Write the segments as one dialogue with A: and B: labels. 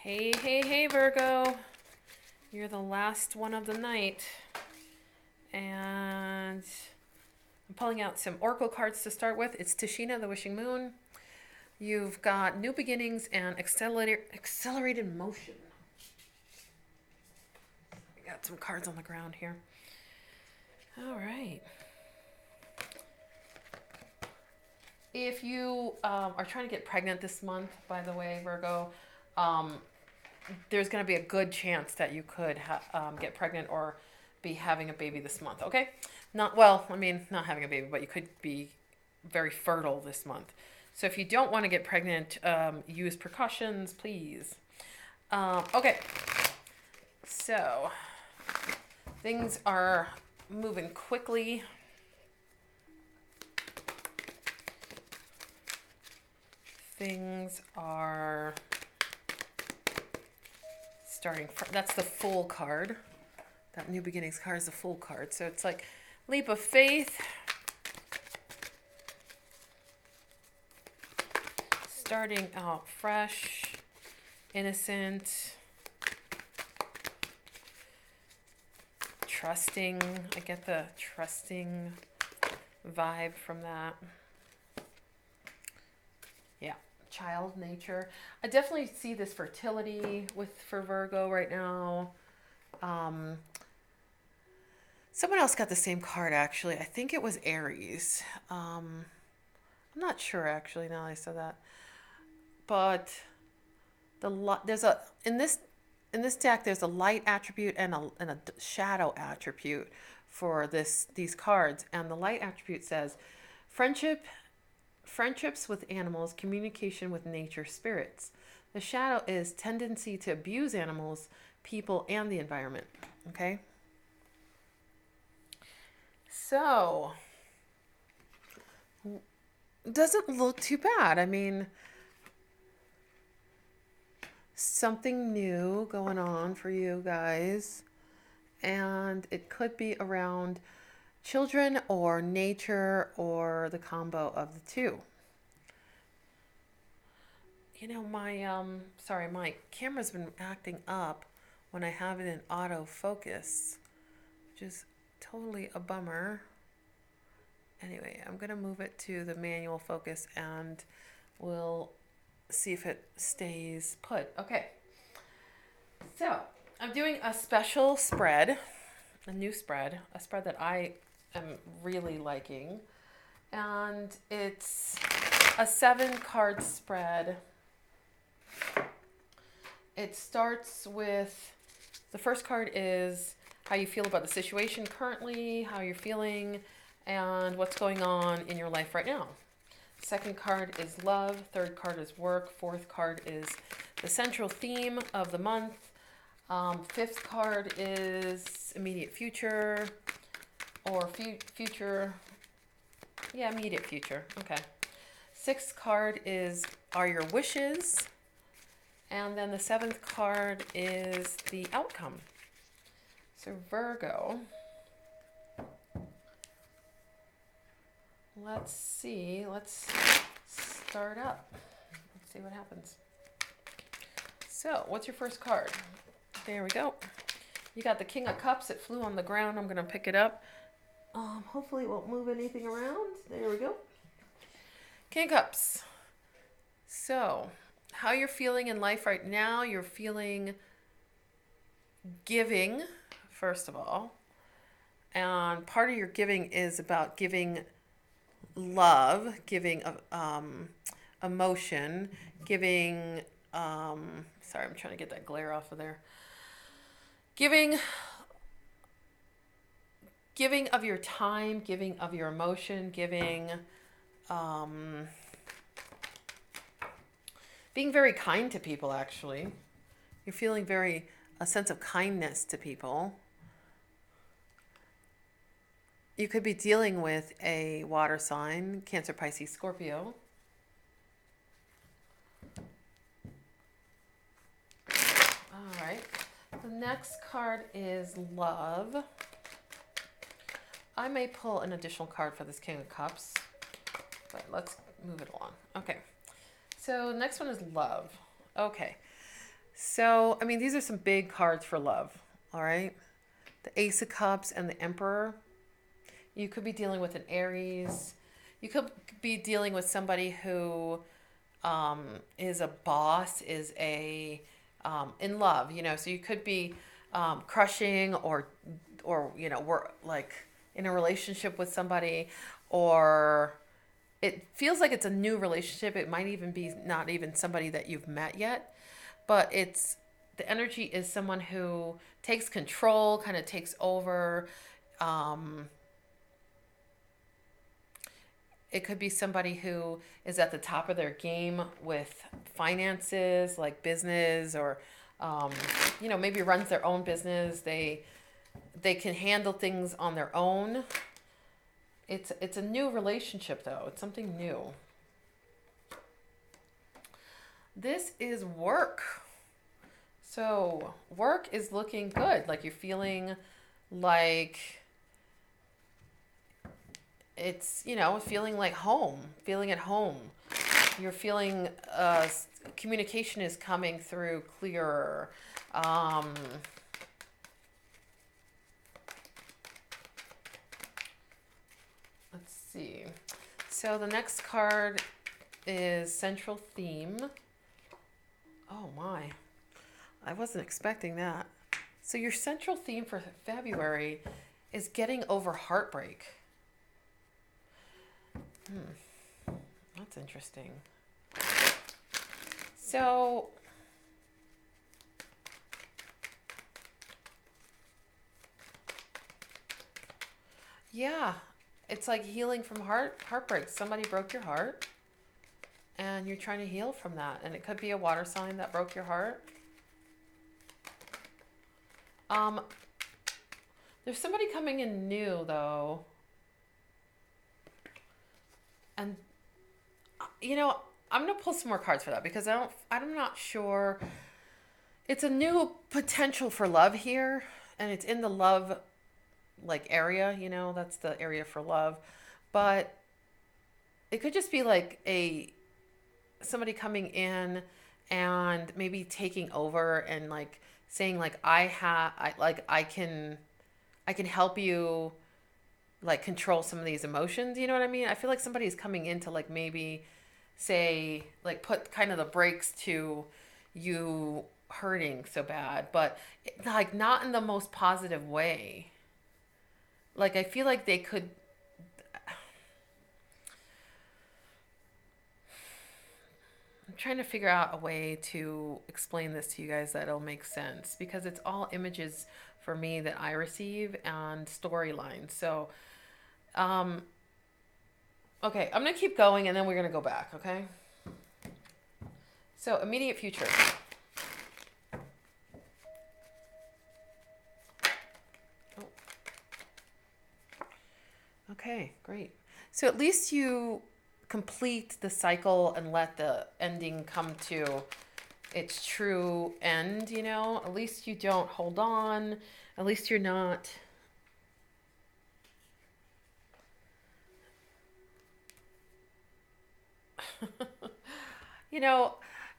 A: Hey, hey, hey, Virgo. You're the last one of the night. And I'm pulling out some Oracle cards to start with. It's Tashina, the Wishing Moon. You've got new beginnings and accelerated motion. I got some cards on the ground here. All right. If you are trying to get pregnant this month, by the way, Virgo, there's going to be a good chance that you could get pregnant or be having a baby this month, okay? Not having a baby, but you could be very fertile this month. So if you don't want to get pregnant, use precautions, please. Okay, so things are moving quickly. Things are starting. That's the Fool card. That New Beginnings card is the Fool card. So it's like leap of faith. Starting out fresh, innocent, trusting. I get the trusting vibe from that. Yeah, child nature. I definitely see this fertility for Virgo right now. Someone else got the same card actually. I think it was Aries. I'm not sure actually now I said that. But there's a in this deck there's a light attribute and a shadow attribute for these cards, and the light attribute says friendships with animals, communication with nature spirits. The shadow is tendency to abuse animals, people, and the environment. Okay? So, doesn't look too bad. I mean, something new going on for you guys, and it could be around children or nature or the combo of the two. You know, my camera's been acting up when I have it in autofocus, which is totally a bummer. Anyway, I'm gonna move it to the manual focus and we'll see if it stays put. Okay, so I'm doing a special spread, a new spread, a spread that I am really liking, and it's a 7-card spread. It starts with, the first card is how you feel about the situation currently, how you're feeling, and what's going on in your life right now. Second card is love. Third card is work. Fourth card is the central theme of the month. Fifth card is immediate future or future. Yeah, immediate future. Okay. Sixth card is are your wishes. And then the 7th card is the outcome. So Virgo, let's see. Let's start up. Let's see what happens. So, what's your first card? There we go. You got the King of Cups. It flew on the ground. I'm going to pick it up. Hopefully it won't move anything around. There we go. King of Cups. So, how you're feeling in life right now, you're feeling giving, first of all. And part of your giving is about giving love, giving emotion, giving, sorry, I'm trying to get that glare off of there. Giving of your time, giving of your emotion, giving, being very kind to people, actually. You're feeling a sense of kindness to people. You could be dealing with a water sign, Cancer, Pisces, Scorpio. All right. The next card is love. I may pull an additional card for this King of Cups, but let's move it along. Okay. So next one is love. Okay. So, I mean, these are some big cards for love, all right? The Ace of Cups and the Emperor. You could be dealing with an Aries. You could be dealing with somebody who is a boss, is a in love, you know. So you could be crushing or you know, we're like in a relationship with somebody, or it feels like it's a new relationship. It might even be not even somebody that you've met yet, but it's the energy is someone who takes control, kind of takes over. Um, it could be somebody who is at the top of their game with finances, like business, or um, you know, maybe runs their own business. They can handle things on their own. It's a new relationship though. It's something new. This is work. So work is looking good. Like you're feeling like it's, you know, feeling like home, feeling at home. You're feeling communication is coming through clearer. Um, let's see. So the next card is Central Theme. Oh my. I wasn't expecting that. So your central theme for February is getting over heartbreak. That's interesting. So yeah, it's like healing from heartbreak. Somebody broke your heart and you're trying to heal from that. And it could be a water sign that broke your heart. There's somebody coming in new though. And you know, I'm gonna pull some more cards for that because I'm not sure. It's a new potential for love here, and it's in the love like area, you know, that's the area for love. But it could just be like a somebody coming in and maybe taking over and like saying like I can help you like control some of these emotions, you know what I mean? I feel like somebody's coming in to like maybe say like put kind of the brakes to you hurting so bad, but like not in the most positive way. Like I feel like they could I'm trying to figure out a way to explain this to you guys that'll make sense because it's all images for me that I receive and storylines. So, um, okay, I'm gonna keep going and then we're gonna go back. Okay. So immediate future. Oh. Okay, great. So at least you complete the cycle and let the ending come to its true end, you know? At least you don't hold on. At least you're not you know,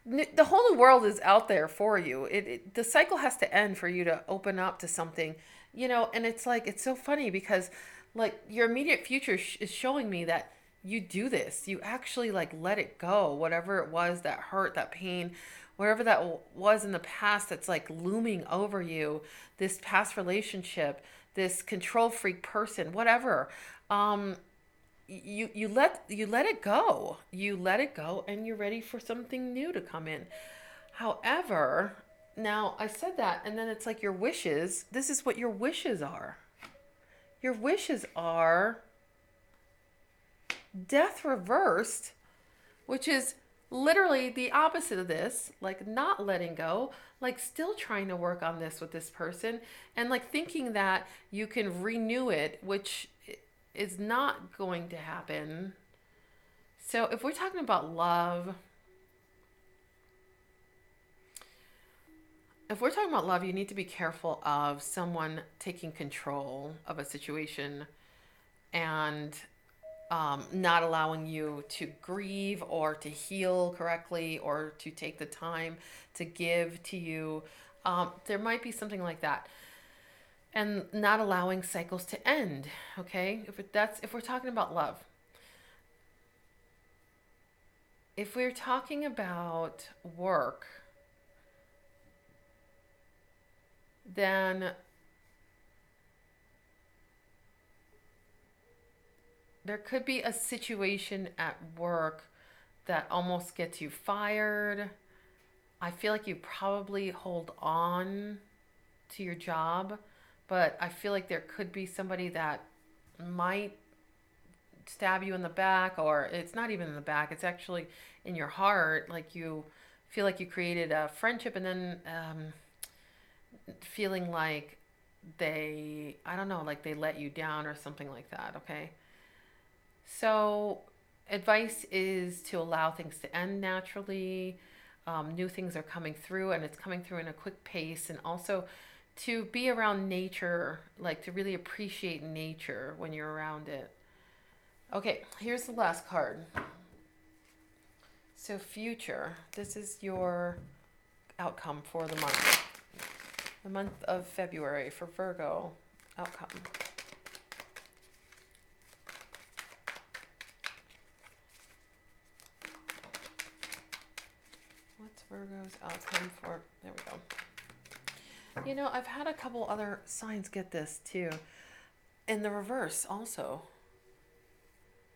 A: the whole new world is out there for you. The cycle has to end for you to open up to something, you know. And it's like it's so funny because, like, your immediate future is showing me that you do this. You actually like let it go, whatever it was that hurt, that pain, whatever that was in the past that's like looming over you. This past relationship, this control freak person, whatever. Um, you let it go. You let it go and you're ready for something new to come in. However, now I said that and then it's like your wishes, this is what your wishes are. Your wishes are death reversed, which is literally the opposite of this, like not letting go, like still trying to work on this with this person and like thinking that you can renew it, which is not going to happen. So if we're talking about love, you need to be careful of someone taking control of a situation and not allowing you to grieve or to heal correctly or to take the time to give to you. There might be something like that. And not allowing cycles to end. Okay, if we're talking about love. If we're talking about work, then there could be a situation at work that almost gets you fired. I feel like you probably hold on to your job, but I feel like there could be somebody that might stab you in the back, or it's not even in the back, it's actually in your heart. Like you feel like you created a friendship and then feeling like I don't know, like they let you down or something like that, okay? So, advice is to allow things to end naturally. New things are coming through, and it's coming through in a quick pace, and also to be around nature, like to really appreciate nature when you're around it. Okay, here's the last card. So, future. This is your outcome for the month of February for Virgo. Outcome. What's Virgo's outcome for? There we go. You know, I've had a couple other signs get this too. In the reverse also.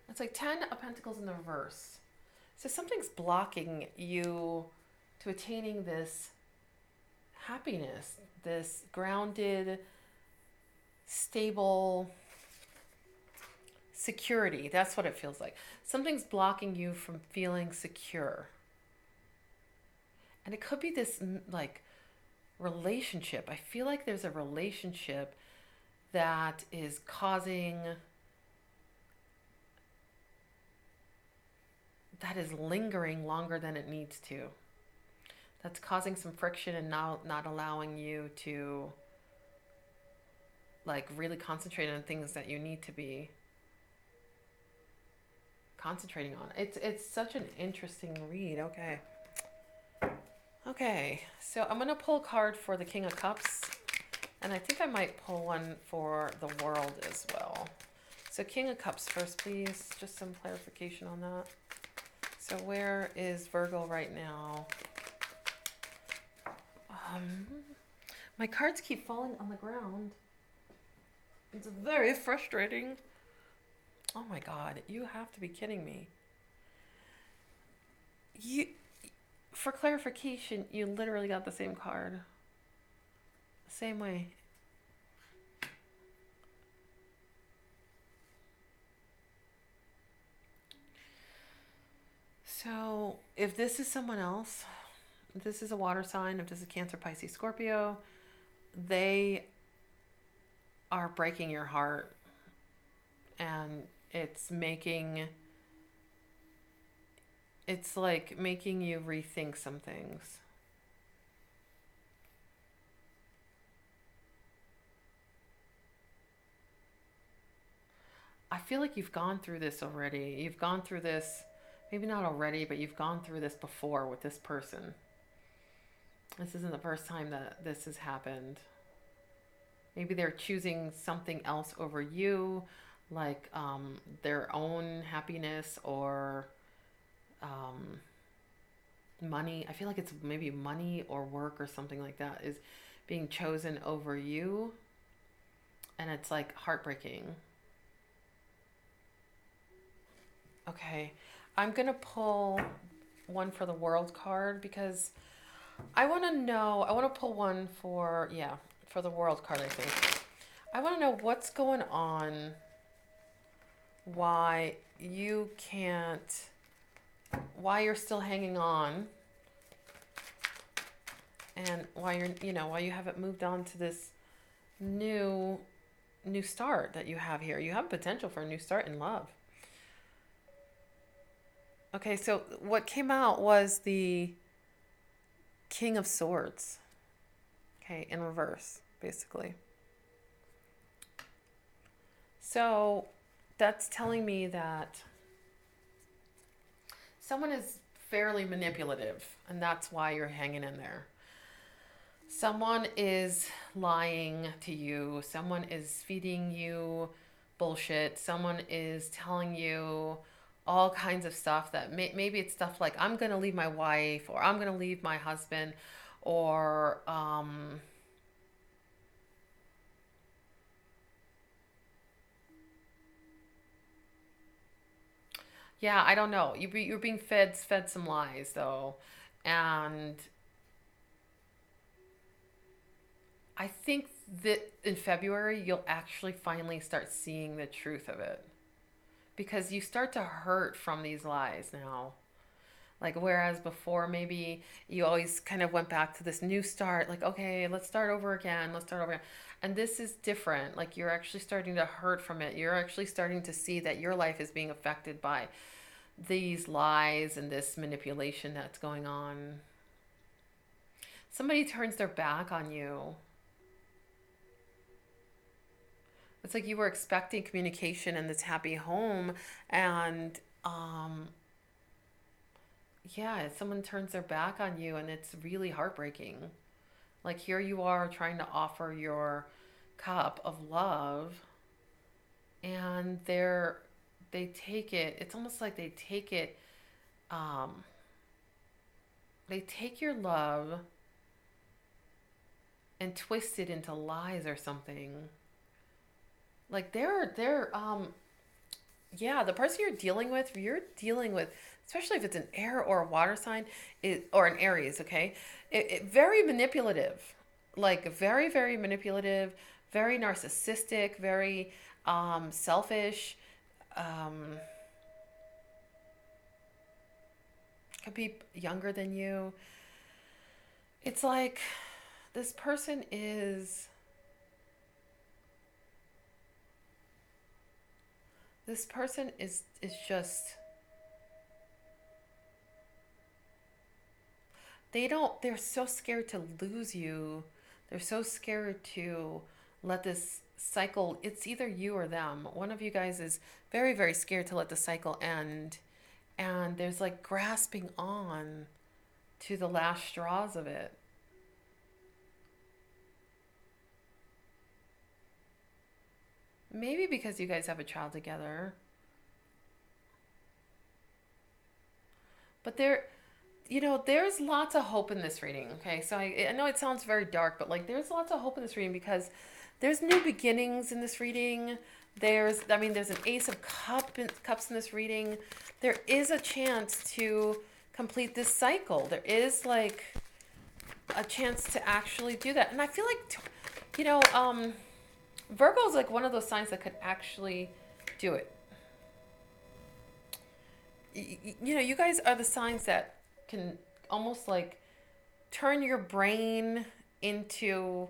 A: It's like 10 of Pentacles in the reverse. So something's blocking you to attaining this happiness, this grounded, stable security. That's what it feels like. Something's blocking you from feeling secure. And it could be this like relationship. I feel like there's a relationship that is causing, that is lingering longer than it needs to. That's causing some friction and not allowing you to like really concentrate on things that you need to be concentrating on. It's such an interesting read. Okay, so I'm going to pull a card for the King of Cups, and I think I might pull one for the World as well. So King of Cups first, please. Just some clarification on that. So where is Virgo right now? My cards keep falling on the ground. It's very frustrating. Oh my God, you have to be kidding me. For clarification, you literally got the same card. Same way. So, if this is someone else, if this is a water sign, if this is Cancer, Pisces, Scorpio, they are breaking your heart, and it's like making you rethink some things. I feel like you've gone through this already. You've gone through this, maybe not already, but you've gone through this before with this person. This isn't the first time that this has happened. Maybe they're choosing something else over you, like their own happiness or money. I feel like it's maybe money or work or something like that is being chosen over you. And it's like heartbreaking. Okay, I'm going to pull one for the World card because I want to pull one for the World card, I think. I want to know what's going on, why you're still hanging on, and why you haven't moved on to this new start that you have here. You have potential for a new start in love. Okay, so what came out was the King of Swords. Okay, in reverse, basically. So that's telling me that someone is fairly manipulative, and that's why you're hanging in there. Someone is lying to you, someone is feeding you bullshit, someone is telling you all kinds of stuff that maybe it's stuff like, I'm going to leave my wife, or I'm going to leave my husband, or yeah, I don't know. You're being fed some lies though, and I think that in February you'll actually finally start seeing the truth of it, because you start to hurt from these lies now. Like, whereas before, maybe you always kind of went back to this new start, like, okay, let's start over again, let's start over again. And this is different. Like, you're actually starting to hurt from it. You're actually starting to see that your life is being affected by these lies and this manipulation that's going on. Somebody turns their back on you. It's like you were expecting communication in this happy home, and yeah, someone turns their back on you, and it's really heartbreaking. Like, here you are trying to offer your cup of love, and they take it. It's almost like they take it. Um, they take your love and twist it into lies or something. Like, yeah, the person you're dealing with, especially if it's an air or a water sign, or an Aries, okay? Very manipulative, like very, very manipulative, very narcissistic, very selfish. Um, could be younger than you. It's like this person is just, they're so scared to lose you. They're so scared to let this cycle, it's either you or them. One of you guys is very, very scared to let the cycle end. And there's like grasping on to the last straws of it. Maybe because you guys have a child together. But there's lots of hope in this reading. Okay, so I know it sounds very dark, but like, there's lots of hope in this reading, because there's new beginnings in this reading. There's an Ace of Cups in this reading. There is a chance to complete this cycle. There is like a chance to actually do that, and I feel like, Virgo is like one of those signs that could actually do it. You guys are the signs that can almost like turn your brain into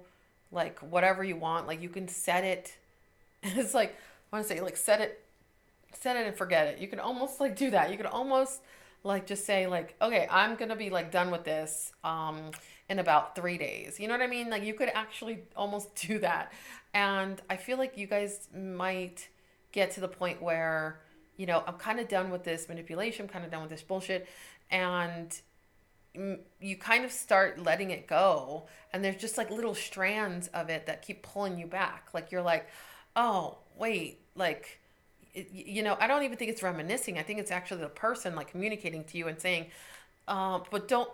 A: like whatever you want. Like, you can set it. And it's like, I want to say, like, set it and forget it. You can almost like do that. You can almost like just say like, okay, I'm gonna be like done with this in about 3 days. You know what I mean? Like, you could actually almost do that. And I feel like you guys might get to the point where, I'm kind of done with this manipulation, I'm kind of done with this bullshit. And you kind of start letting it go. And there's just like little strands of it that keep pulling you back. Like, you're like, oh, wait, like, I don't even think it's reminiscing. I think it's actually the person like communicating to you and saying, but don't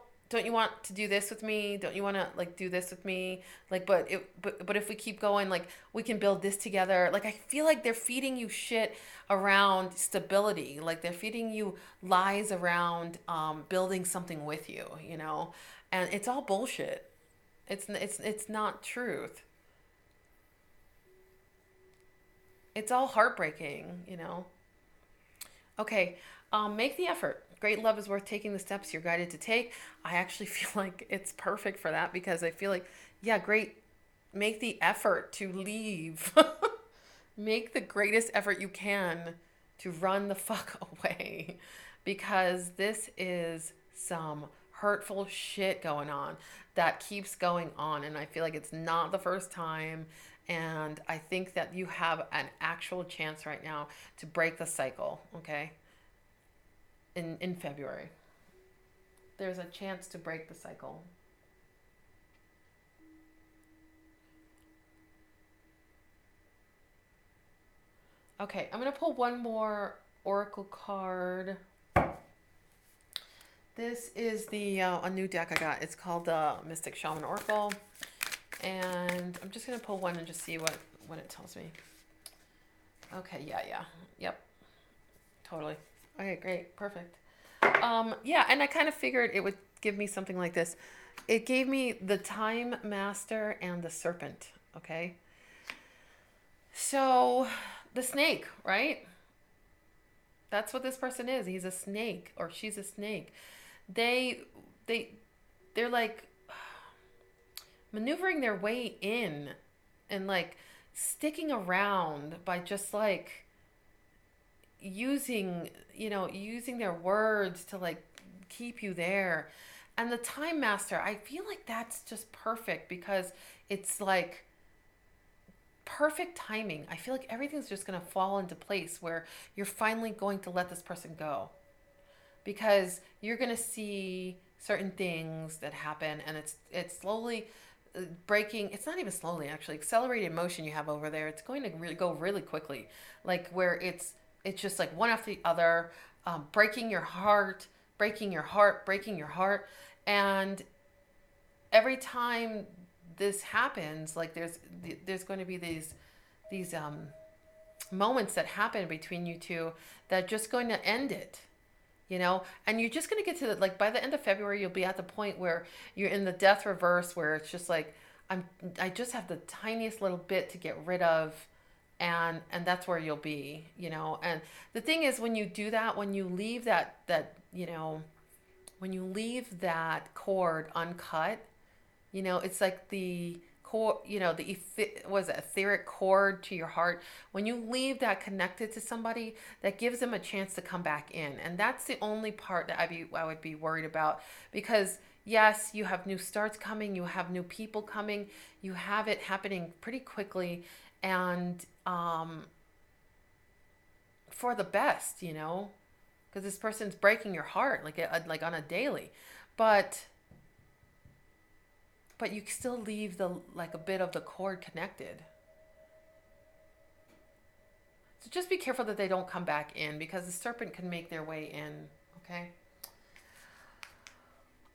A: you want to do this with me? Don't you want to like do this with me? Like, but if we keep going, like, we can build this together. Like, I feel like they're feeding you shit around stability. Like, they're feeding you lies around building something with you, and it's all bullshit. It's not truth. It's all heartbreaking. Okay, make the effort. Great love is worth taking the steps you're guided to take. I actually feel like it's perfect for that, because I feel like, yeah, great. Make the effort to leave. Make the greatest effort you can to run the fuck away, because this is some hurtful shit going on that keeps going on. And I feel like it's not the first time. And I think that you have an actual chance right now to break the cycle, okay? In February. There's a chance to break the cycle. Okay, I'm going to pull one more oracle card. This is the a new deck I got. It's called the Mystic Shaman Oracle. And I'm just going to pull one and just see what it tells me. Okay, yeah. Yep. Totally. Okay, great. Perfect. Yeah, and I kind of figured it would give me something like this. It gave me the Time Master and the Serpent, okay? So, the snake, right? That's what this person is. He's a snake or she's a snake. They they they're like maneuvering their way in and like sticking around by just like using their words to like keep you there. And the Time Master, I feel like that's just perfect because it's like perfect timing. I feel like everything's just going to fall into place where you're finally going to let this person go because you're going to see certain things that happen, and it's slowly breaking. It's not even slowly, actually. Accelerated motion you have over there. It's going to go really quickly, like where it's just like one after the other, breaking your heart, breaking your heart, breaking your heart. And every time this happens, like there's going to be these moments that happen between you two that are just going to end it, and you're just going to get to like by the end of February you'll be at the point where you're in the death reverse, where it's just like I just have the tiniest little bit to get rid of, and that's where you'll be. And the thing is, when you do that, when you leave when you leave that cord uncut, it's like the cord, was it etheric cord to your heart. When you leave that connected to somebody, that gives them a chance to come back in. And that's the only part that I would be worried about, because yes, you have new starts coming, you have new people coming, you have it happening pretty quickly, and for the best, because this person's breaking your heart like on a daily, but you still leave a bit of the cord connected. So just be careful that they don't come back in, because the serpent can make their way in.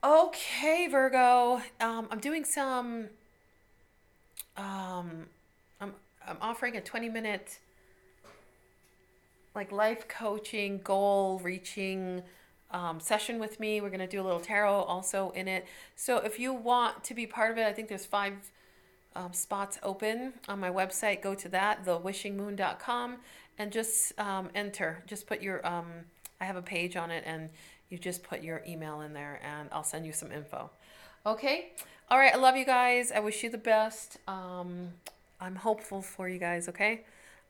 A: Okay, Virgo. I'm doing some. I'm offering a 20-minute like life coaching, goal reaching session with me. We're going to do a little tarot also in it. So if you want to be part of it, I think there's 5 spots open on my website. Go to that, thewishingmoon.com, and just enter. Just put your, I have a page on it, and you just put your email in there, and I'll send you some info. Okay? All right, I love you guys. I wish you the best. I'm hopeful for you guys, okay?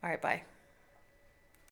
A: All right, bye.